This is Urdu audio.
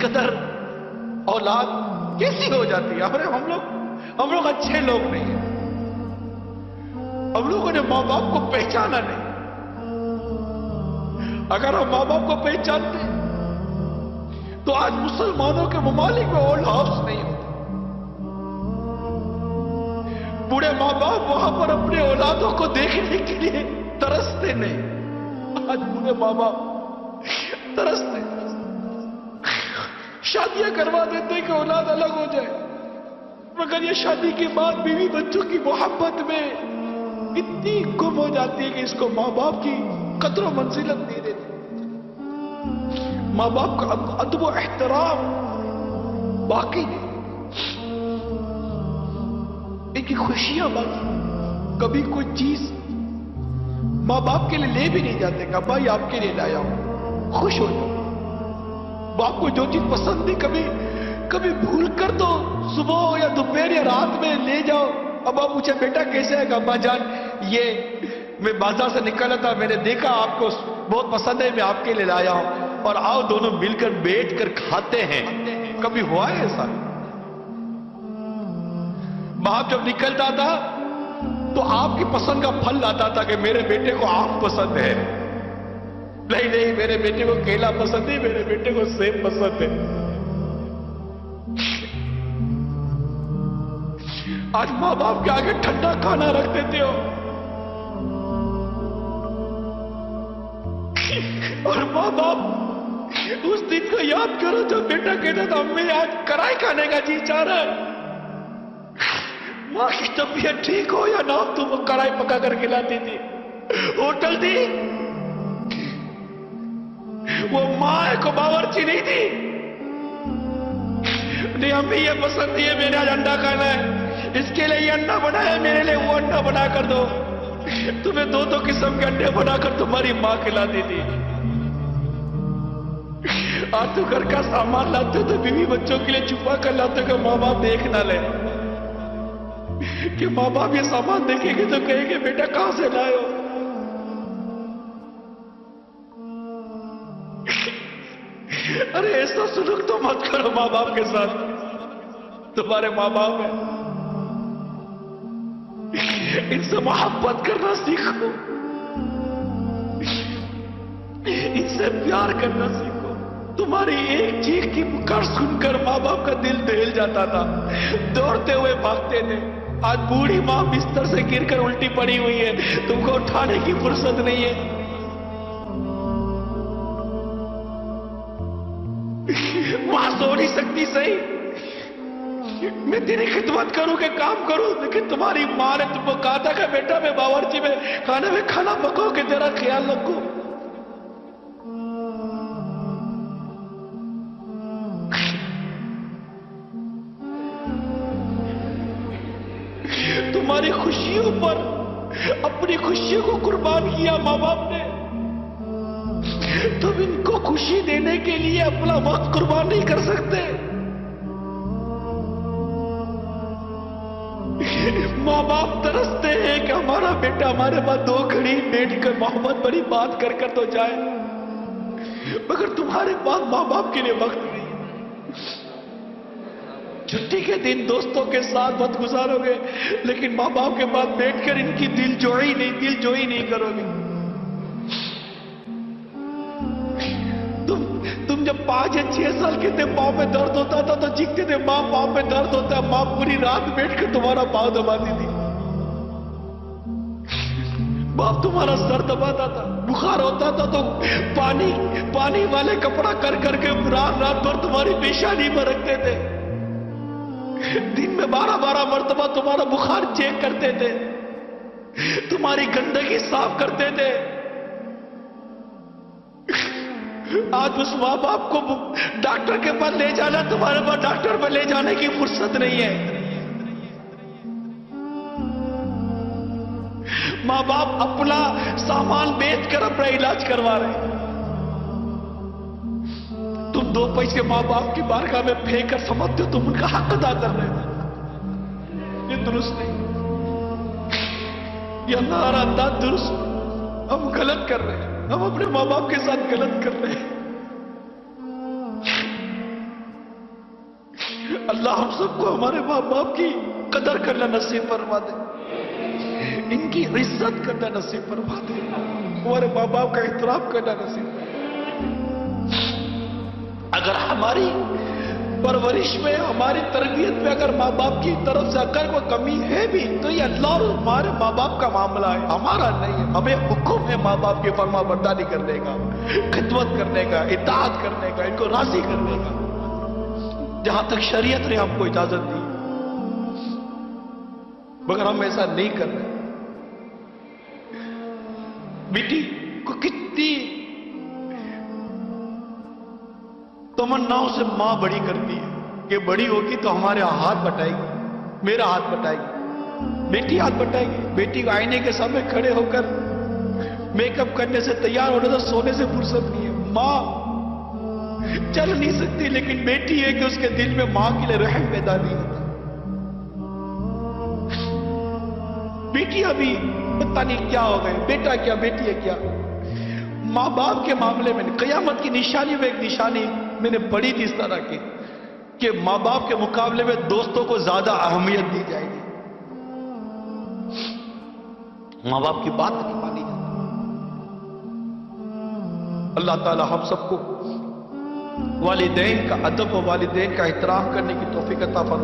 قدر اولاد کیسی ہو جاتی ہے؟ ہم لوگ اچھے لوگ نہیں ہیں، ہم لوگوں نے ماں باپ کو پہچانا نہیں۔ اگر ہم ماں باپ کو پہچانتے تو آج مسلمانوں کے ممالک میں اولڈ ہاؤس نہیں ہوتے، بوڑھے ماں باپ وہاں پر اپنے اولادوں کو دیکھنے کے لیے ترستے نہیں۔ آج بوڑھے ماں باپ ترستے، شادیاں کروا دیتے کہ اولاد الگ ہو جائے، مگر یہ شادی کے بعد بیوی بچوں کی محبت میں اتنی گم ہو جاتی ہے کہ اس کو ماں باپ کی قدر و منزلت نہیں دیتے، ماں باپ کا ادب و احترام باقی نہیں، ان کی خوشیاں باقی۔ کبھی کوئی چیز ماں باپ کے لیے لے بھی نہیں جاتے کہ بھائی آپ کے لیے لایا ہوں، خوش ہو جاؤ۔ باپ کو جو چیز پسند نہیں کبھی بھول کر تو صبح ہو یا دوپہر یا رات میں لے جاؤ۔ اب آپ پوچھے بیٹا کیسے ہے؟ کہ ابا جان یہ میں بازار سے نکلا تھا، میں نے دیکھا آپ کو بہت پسند ہے، میں آپ کے لیے لایا ہوں، اور آؤ دونوں مل کر بیٹھ کر کھاتے ہیں۔ کبھی ہوا ہے ایسا؟ باپ جب نکلتا تھا تو آپ کی پسند کا پھل لاتا تھا کہ میرے بیٹے کو آم پسند ہے، نہیں میرے بیٹے کو کیلا پسند ہے، میرے بیٹے کو سیب پسند ہے۔ آج ماں باپ کے آگے ٹھنڈا کھانا رکھ دیتے ہو، اور ماں باپ اس دن کو یاد کرو جب بیٹا کہتا تھا امی آج کڑھائی کھانے کا جی چاہ رہا ہے۔ ماں کی طبیعت ٹھیک ہو یا نہ ہو تم کڑھائی پکا کر کھلاتی تھی، ہوٹل دی، وہ ماں کو باورچی نہیں تھی، نہیں امی یہ پسند نہیں ہے، میں نے آج انڈا کھانا ہے، اس کے لیے یہ انڈا بنایا، میرے لیے وہ انڈا بنا کر دو۔ تمہیں دو قسم کے انڈے بنا کر تمہاری ماں کھلاتی تھی۔ آج تو گھر کا سامان لاتے تو بیوی بچوں کے لیے چھپا کر لاتے کہ ماں باپ دیکھ نہ لے، کہ ماں باپ یہ سامان دیکھیں گے تو کہیں گے بیٹا کہاں سے لائے ہو؟ ارے ایسا سلوک تو مت کرو ماں باپ کے ساتھ، تمہارے ماں باپ ہیں، ان سے محبت کرنا سیکھو، ان سے پیار کرنا سیکھو۔ تمہاری ایک چیخ کی پکار سن کر ماں باپ کا دل دہل جاتا تھا، دوڑتے ہوئے بھاگتے تھے۔ آج بوڑھی ماں بستر سے گر کر الٹی پڑی ہوئی ہے، تم کو اٹھانے کی فرصت نہیں ہے۔ ماں سو نہیں سکتی صحیح، میں تیری خدمت کروں کہ کام کروں، لیکن تمہاری ماں نے تم کو کہا تھا کہ بیٹا میں باورچی میں کھانا پکاؤ کہ تیرا خیال رکھوں۔ تمہاری خوشیوں پر اپنی خوشیوں کو قربان کیا ماں باپ نے، تم ان کو خوشی دینے کے لیے اپنا وقت قربان نہیں کر سکتے۔ ماں باپ ترستے ہیں کہ ہمارا بیٹا ہمارے پاس دو گھڑی بیٹھ کر محبت بڑی بات کر کر تو جائے، مگر تمہارے پاس ماں باپ کے لیے وقت نہیں۔ چھٹی کے دن دوستوں کے ساتھ وقت گزارو گے، لیکن ماں باپ کے پاس بیٹھ کر ان کی دل جوئی نہیں کرو گے۔ تم جب 5 یا 6 سال کے تھے، پاؤں میں درد ہوتا تھا تو چیختے تھے ماں پاؤں میں درد ہوتا ہے، ماں پوری رات بیٹھ کر تمہارا پاؤں دباتی تھی، باپ تمہارا سر دباتا تھا، بخار ہوتا تھا تو پانی والے کپڑا کر کے رات بھر تمہاری پیشانی میں رکھتے تھے، دن میں 12 مرتبہ تمہارا بخار چیک کرتے تھے، تمہاری گندگی صاف کرتے تھے۔ آج اس ماں باپ کو ڈاکٹر کے پاس لے جانا، تمہارے پاس ڈاکٹر پہ لے جانے کی فرصت نہیں ہے۔ ماں باپ اپنا سامان بیچ کر اپنا علاج کروا رہے ہیں، تم 2 پیسے ماں باپ کی بارگاہ میں پھینک کر سمجھتے ہو تم ان کا حق ادا کر رہے ہو، یہ درست نہیں، یہ ہمارا انداز درست، ہم غلط کر رہے ہیں، ہم اپنے ماں باپ کے ساتھ غلط کر رہے ہیں۔ اللہ ہم سب کو ہمارے ماں باپ کی قدر کرنا نصیب فرما دے، ان کی عزت کرنا نصیب فرما دے، ہمارے ماں باپ کا احترام کرنا نصیب فرما دے۔ اگر ہماری پرورش میں، ہماری تربیت میں اگر ماں باپ کی طرف سے اگر کوئی کمی ہے بھی تو یہ اللہ اور ہمارے ماں باپ کا معاملہ ہے، ہمارا نہیں ہے۔ ہمیں حکم ہے ماں باپ کی فرما برداری کرنے کا، خدمت کرنے کا، اطاعت کرنے کا، ان کو راضی کرنے کا، جہاں تک شریعت نے ہم کو اجازت دی، مگر ہم ایسا نہیں کر رہے۔ بیٹی کو کتنی تمناؤں سے ماں بڑی کرتی ہے کہ بڑی ہوگی تو ہمارے ہاتھ بٹائے گی، میرا ہاتھ بٹائے گی، بیٹی ہاتھ بٹائے گی۔ بیٹی کو آئینے کے سامنے کھڑے ہو کر میک اپ کرنے سے، تیار ہونے سے، سونے سے فرصت نہیں ہے۔ ماں چل نہیں سکتی، لیکن بیٹی ہے کہ اس کے دل میں ماں کے لیے رحم پیدا نہیں ہوتا۔ بیٹی ابھی پتہ نہیں کیا ہو گئے، بیٹا کیا بیٹی ہے کیا۔ ماں باپ کے معاملے میں قیامت کی نشانی میں ایک نشانی میں نے پڑھی تھی اس طرح کی کہ ماں باپ کے مقابلے میں دوستوں کو زیادہ اہمیت دی جائے گی، ماں باپ کی بات نہیں مانی جاتی۔ اللہ تعالی ہم سب کو والدین کا ادب و والدین کا احترام کرنے کی توفیق عطا فرمائے۔